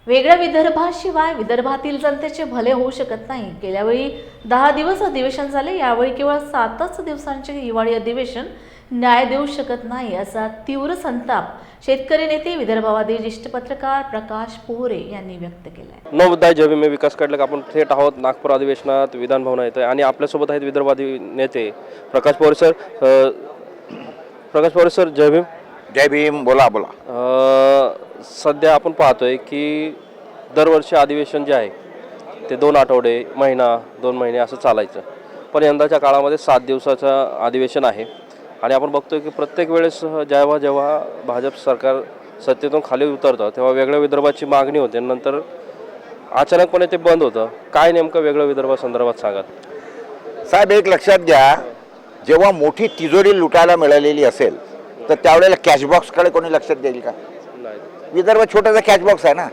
वेगळ्या विदर्भाशिवाय विदर्भातील जनतेचे भले होऊ शकत नाही। गेल्या वेळी 10 दिवस अधिवेशन झाले, यावेळी केवळ 7च दिवसांचे हिवाळी अधिवेशन न्याय देऊ शकत नाही, असा तीव्र संताप शेतकरी नेते विदर्भवादी ज्येष्ठ पत्रकार प्रकाश पोहरे यांनी व्यक्त केलाय। नवोदय जय मी विकास कडलक आपण थेट आहोत नागपूर अधिवेशनात विधान भवनात येतोय आणि आपल्यासोबत आहेत विदर्भवादी नेते प्रकाश पोहरे सर। प्रकाश पोहरे सर, जय भीम। जय भीम। बोला बोला। सध्या आपण पाहतोय की दरवर्षी अधिवेशन जे आहे ते 2 आठवडे, महिना, 2 महिने असं चालायचं, पण यंदाच्या काळामध्ये 7 दिवसाचं अधिवेशन आहे आणि आपण बघतोय की प्रत्येक वेळेस जेव्हा भाजप सरकार सत्तेतून खाली उतरतं तेव्हा वेगळ्या विदर्भाची मागणी होते, नंतर अचानकपणे ते बंद होतं। काय नेमकं वेगळं विदर्भासंदर्भात सांगा साहेब। एक लक्षात घ्या, जेव्हा मोठी तिजोरी लुटायला मिळालेली असेल तर त्यावेळेला कॅशबॉक्सकडे कोणी लक्षात देईल का? विदर्भ छोटासा कॅशबॉक्स आहे ना।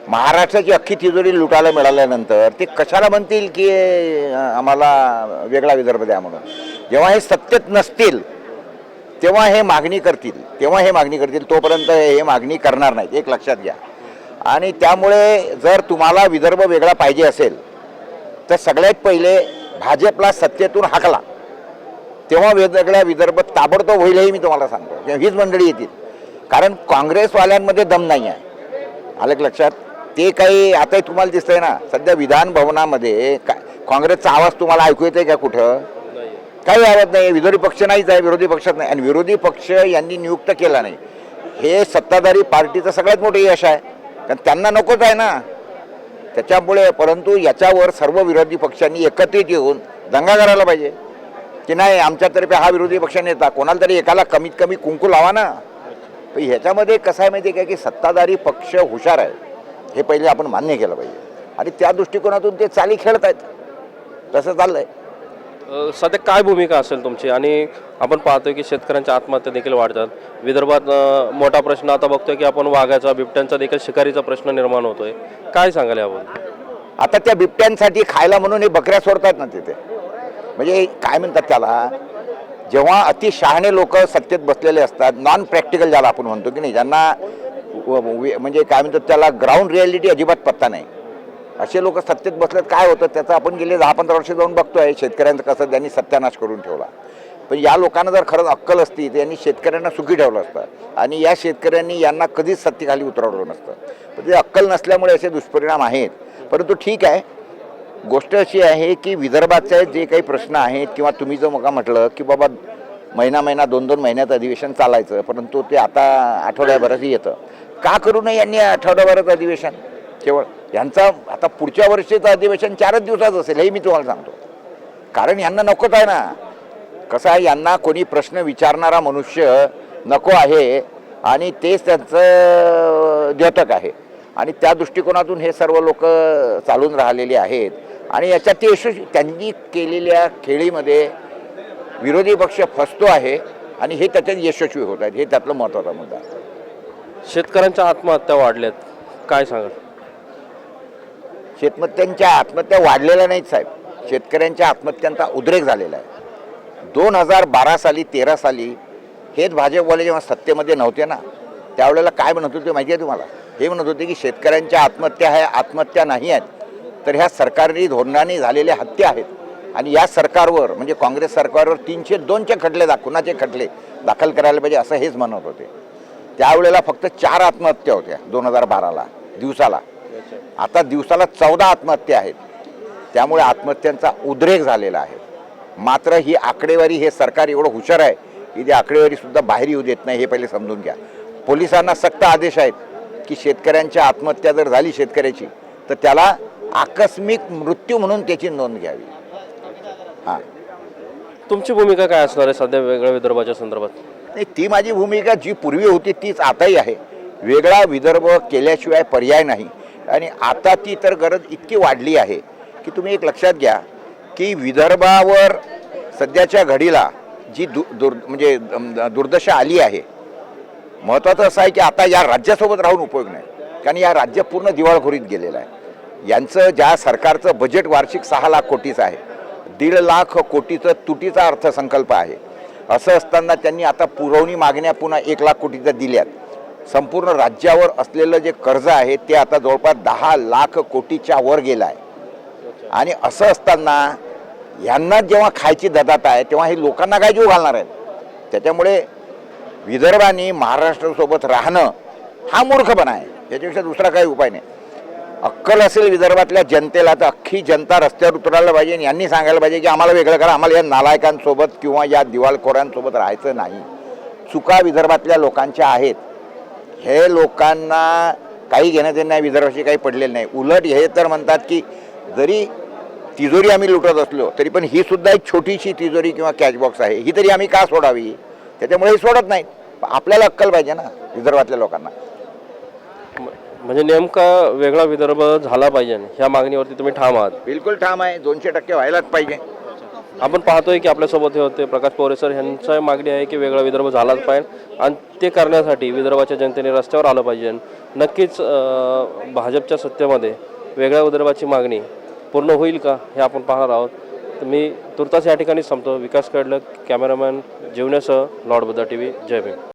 महाराष्ट्राची अख्खी तिजोरी लुटायला मिळाल्यानंतर ते कशाला म्हणतील की आम्हाला वेगळा विदर्भ द्या म्हणून? जेव्हा हे सत्तेत नसतील तेव्हा हे मागणी करतील, तोपर्यंत हे मागणी करणार नाहीत, एक लक्षात घ्या। आणि त्यामुळे जर तुम्हाला विदर्भ वेगळा पाहिजे असेल तर सगळ्यात पहिले भाजपला सत्तेतून हाकला, तेव्हा वेगवेगळ्या विदर्भ ताबडतोब होईल, हे मी तुम्हाला सांगतो। हीच मंडळी येतील, कारण काँग्रेसवाल्यांमध्ये दम नाही आहे, आलं लक्षात? ते काही आता तुम्हाला दिसतंय ना, सध्या विधान भवनामध्ये काँग्रेसचा आवाज तुम्हाला ऐकू येतोय का? कुठं काही आवाज नाही, विरोधी पक्ष नाहीच आहे, विरोधी पक्षात नाही, आणि विरोधी पक्ष यांनी नियुक्त केला नाही, हे सत्ताधारी पार्टीचं सगळ्यात मोठं यश आहे, कारण त्यांना नकोच आहे ना त्याच्यामुळे। परंतु याच्यावर सर्व विरोधी पक्षांनी एकत्रित येऊन दंगा करायला पाहिजे की नाही, आमच्यातर्फे हा विरोधी पक्ष नेता, कोणाला तरी एकाला कमीत कमी कुंकू लावा ना। पण ह्याच्यामध्ये कसं आहे माहिती आहे का, की सत्ताधारी पक्ष हुशार आहे, हे पहिले आपण मान्य केलं पाहिजे, आणि त्या दृष्टिकोनातून ते चाली खेळत आहेत, तसं चाललंय। सध्या काय भूमिका असेल तुमची? आणि आपण पाहतोय की शेतकऱ्यांच्या आत्महत्या देखील वाढतात विदर्भात। मोठा प्रश्न आता बघतोय की आपण वाघाचा, बिबट्यांचा देखील शिकारीचा प्रश्न निर्माण होतोय, काय सांगाल यावर? आता त्या बिबट्यांसाठी खायला म्हणून हे बकऱ्या सोडतात ना तिथे, म्हणजे काय म्हणतात त्याला, जेव्हा अति शहाणे लोक सत्तेत बसलेले असतात, नॉन प्रॅक्टिकल ज्याला आपण म्हणतो की नाही, ज्यांना म्हणजे काय म्हणतात त्याला, ग्राउंड रिॲलिटी अजिबात पत्ता नाही, असे लोक सत्तेत बसलेत, काय होतं त्याचं आपण गेले 10-15 वर्ष जाऊन बघतोय शेतकऱ्यांचं कसं त्यांनी सत्यानाश करून ठेवला। पण या लोकांना जर खरंच अक्कल असती तर यांनी शेतकऱ्यांना सुखी ठेवलं असतं, आणि या शेतकऱ्यांनी यांना कधीच सत्तेखाली उतरवलं नसतं। पण ते अक्कल नसल्यामुळे असे दुष्परिणाम आहेत। परंतु ठीक आहे, गोष्ट अशी आहे की विदर्भाचे जे काही प्रश्न आहेत, किंवा तुम्ही जो मग म्हटलं की बाबा महिना 2-2 महिन्यात अधिवेशन चालायचं, परंतु ते आता आठवड्याभरातही येतं, का करू नये यांनी आठवड्याभरात अधिवेशन? केवळ यांचा आता पुढच्या वर्षीचं अधिवेशन 4च दिवसाचं असेल, हे मी तुम्हाला सांगतो, कारण यांना नकोच आहे ना। कसं आहे, यांना कोणी प्रश्न विचारणारा मनुष्य नको आहे, आणि तेच त्यांचं द्योतक आहे, आणि त्या दृष्टिकोनातून हे सर्व लोक चालून राहिलेले आहेत, आणि याच्यात ते यशस्वी त्यांनी केलेल्या खेळीमध्ये विरोधी पक्ष फसतो आहे, आणि हे त्याच्यात यशस्वी होत आहेत, हे त्यातलं महत्त्वाचा मुद्दा। शेतकऱ्यांच्या आत्महत्या वाढल्यात, काय सांगाल? शेतमत्यांच्या आत्महत्या वाढलेल्या नाहीत साहेब, शेतकऱ्यांच्या आत्महत्यांचा उद्रेक झालेला आहे। 2012 साली 13 साली हेच भाजपवाले जेव्हा सत्तेमध्ये नव्हते ना, त्यावेळेला काय म्हणत होते माहिती आहे तुम्हाला? हे म्हणत होते की शेतकऱ्यांच्या आत्महत्या ह्या आत्महत्या नाही आहेत, तर ह्या सरकारी धोरणाने झालेल्या हत्या आहेत, आणि या सरकारवर म्हणजे काँग्रेस सरकारवर 302चे खटले खुनाचे खटले दाखल करायला पाहिजे, असं हेच म्हणत होते। त्यावेळेला फक्त 4 आत्महत्या होत्या 2012ला दिवसाला, आता दिवसाला 14 आत्महत्या आहेत, त्यामुळे आत्महत्यांचा उद्रेक झालेला आहे। मात्र ही आकडेवारी, हे सरकार एवढं हुशार आहे की ती आकडेवारीसुद्धा बाहेर येऊ देत नाही, हे पहिले समजून घ्या। पोलिसांना सक्त आदेश आहेत की शेतकऱ्यांच्या आत्महत्या जर झाली शेतकऱ्याची, तर त्याला आकस्मिक मृत्यू म्हणून त्याची नोंद घ्यावी। हां, तुमची भूमिका काय असणार आहे सध्या वेगळ्या विदर्भाच्या संदर्भात? नाही, ती माझी भूमिका जी पूर्वी होती तीच आताही आहे, वेगळा विदर्भ केल्याशिवाय पर्याय नाही, आणि आता ती तर गरज इतकी वाढली आहे की तुम्ही एक लक्षात घ्या की विदर्भावर सध्याच्या घडीला जी म्हणजे दुर्दशा आली आहे, महत्त्वाचं असं आहे की आता या राज्यासोबत राहून उपयोग नाही, कारण या राज्य पूर्ण दिवाळखोरीत गेलेलं आहे। यांचं ज्या सरकारचं बजेट वार्षिक 6 लाख कोटीचं आहे, 1.5 लाख कोटीचं तुटीचा अर्थसंकल्प आहे, असं असताना त्यांनी आता पुरवणी मागण्या पुन्हा 1 लाख कोटीच्या दिल्यात, संपूर्ण राज्यावर असलेलं जे कर्ज आहे ते आता जवळपास 10 लाख कोटीच्या वर गेलं आहे. आणि असं असताना यांना जेव्हा खायची ददात आहे तेव्हा हे लोकांना काय जीव घालणार आहेत. त्याच्यामुळे विदर्भाने महाराष्ट्रासोबत राहणं हा मूर्खपणा आहे. याच्यापेक्षा दुसरा काही उपाय नाही. अक्कल असेल विदर्भातल्या जनतेला तर अख्खी जनता रस्त्यावर उतरायला पाहिजे आणि यांनी सांगायला पाहिजे की आम्हाला वेगळं करा, आम्हाला या नालायकांसोबत किंवा या दिवाळखोरांसोबत राहायचं नाही. चुका विदर्भातल्या लोकांच्या आहेत. हे लोकांना काही घेणं देणं नाही, विदर्भाशी काही पडलेलं नाही. उलट हे तर म्हणतात की जरी तिजोरी आम्ही लुटत असलो तरी पण ही सुद्धा एक छोटीशी तिजोरी किंवा कॅशबॉक्स आहे, ही तरी आम्ही का सोडावी. त्याच्यामुळे हे सोडत नाहीत. आपल्याला अक्कल पाहिजे ना विदर्भातल्या लोकांना. म्हणजे नेमका वेगळा विदर्भ झाला पाहिजे ह्या मागणीवरती तुम्ही ठाम आहात? बिलकुल ठाम आहे. 200% व्हायलाच पाहिजे. आपण पाहतोय की आपल्यासोबत हे होते प्रकाश पवार सर, यांची मागणी आहे की वेगळा विदर्भ झालाच पाहिजे आणि ते करण्यासाठी विदर्भाच्या जनतेने रस्त्यावर आलं पाहिजे. नक्कीच भाजपच्या सत्तेमध्ये वेगळ्या विदर्भाची मागणी पूर्ण होईल का हे आपण पाहणार आहोत. तर मी तुर्तास या ठिकाणी संपतो. विकास कडलं, कॅमेरामॅन जीवनेसह, लॉर्ड बुद्धा TV. जय भीम.